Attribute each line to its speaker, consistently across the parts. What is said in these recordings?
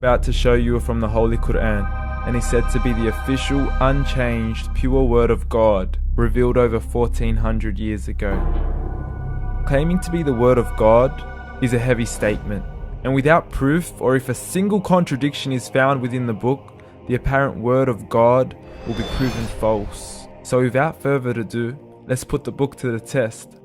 Speaker 1: About to show you are from the Holy Quran and is said to be the official, unchanged, pure word of God, revealed over 1400 years ago. Claiming to be the word of God is a heavy statement, and without proof, or if a single contradiction is found within the book, the apparent word of God will be proven false. So without further ado, let's put the book to the test.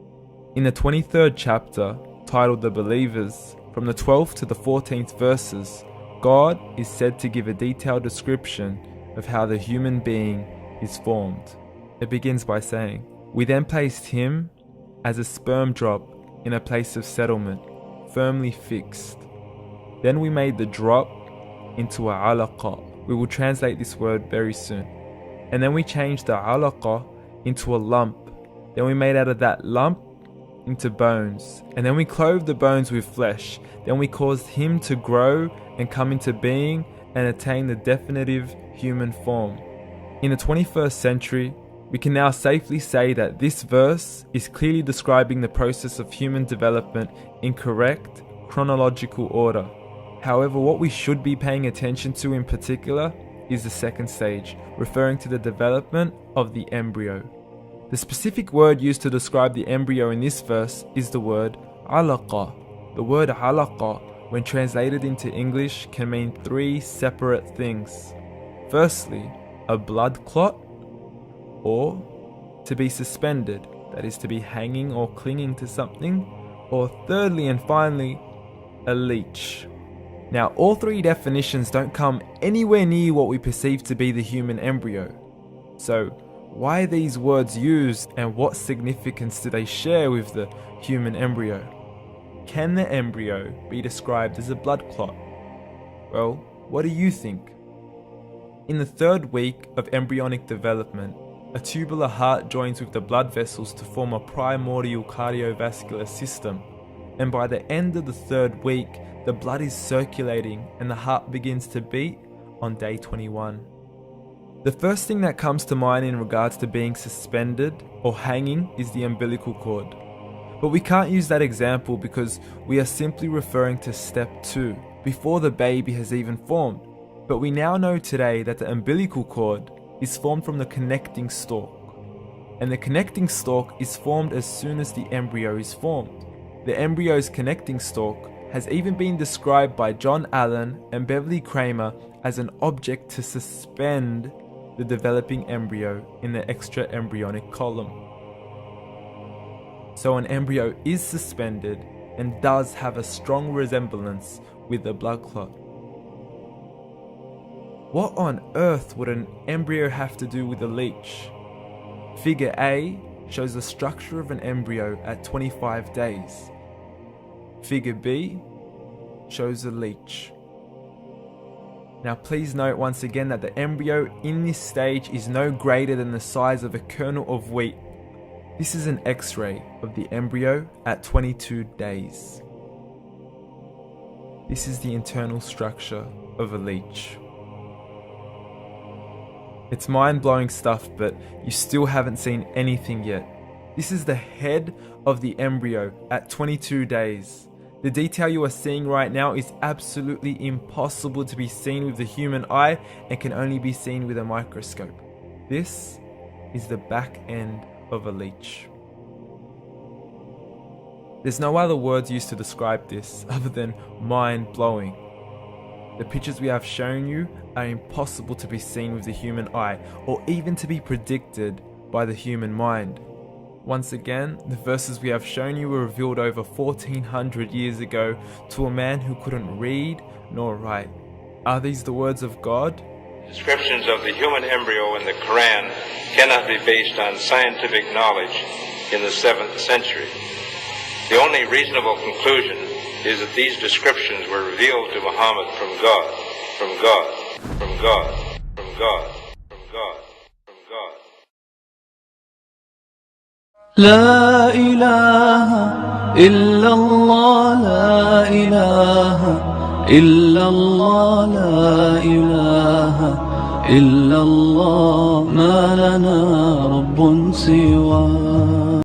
Speaker 1: In the 23rd chapter, titled The Believers, from the 12th to the 14th verses, God is said to give a detailed description of how the human being is formed. It begins by saying, "We then placed him as a sperm drop in a place of settlement, firmly fixed. Then we made the drop into a alaqa." We will translate this word very soon. "And then we changed the alaqa into a lump. Then we made out of that lump into bones. And then we clothed the bones with flesh. Then we caused him to grow and come into being and attain the definitive human form." In the 21st century, we can now safely say that this verse is clearly describing the process of human development in correct chronological order. However, what we should be paying attention to in particular is the second stage, referring to the development of the embryo. The specific word used to describe the embryo in this verse is the word alaqa. The word alaqa, when translated into English, can mean three separate things. Firstly, a blood clot, or to be suspended, that is to be hanging or clinging to something, or thirdly and finally, a leech. Now, all three definitions don't come anywhere near what we perceive to be the human embryo. So, why are these words used, and what significance do they share with the human embryo? Can the embryo be described as a blood clot? Well, what do you think? In the third week of embryonic development, a tubular heart joins with the blood vessels to form a primordial cardiovascular system, and by the end of the third week, the blood is circulating and the heart begins to beat on day 21. The first thing that comes to mind in regards to being suspended or hanging is the umbilical cord. But we can't use that example because we are simply referring to step 2, before the baby has even formed. But we now know today that the umbilical cord is formed from the connecting stalk. And the connecting stalk is formed as soon as the embryo is formed. The embryo's connecting stalk has even been described by John Allen and Beverly Kramer as an object to suspend the developing embryo in the extra-embryonic column. So an embryo is suspended and does have a strong resemblance with the blood clot. What on earth would an embryo have to do with a leech? Figure A shows the structure of an embryo at 25 days. Figure B shows a leech. Now please note once again that the embryo in this stage is no greater than the size of a kernel of wheat. This is an X-ray of the embryo at 22 days. This is the internal structure of a leech. It's mind-blowing stuff, but you still haven't seen anything yet. This is the head of the embryo at 22 days. The detail you are seeing right now is absolutely impossible to be seen with the human eye and can only be seen with a microscope. This is the back end of a leech. There's no other words used to describe this other than mind-blowing. The pictures we have shown you are impossible to be seen with the human eye or even to be predicted by the human mind. Once again, the verses we have shown you were revealed over 1400 years ago to a man who couldn't read nor write. Are these the words of God?
Speaker 2: Descriptions of the human embryo in the Quran cannot be based on scientific knowledge in the 7th century. The only reasonable conclusion is that these descriptions were revealed to Muhammad from God, from God, from God, from God, from God, from God.
Speaker 3: لا إله إلا الله لا إله إلا الله لا إله إلا الله ما لنا رب سواه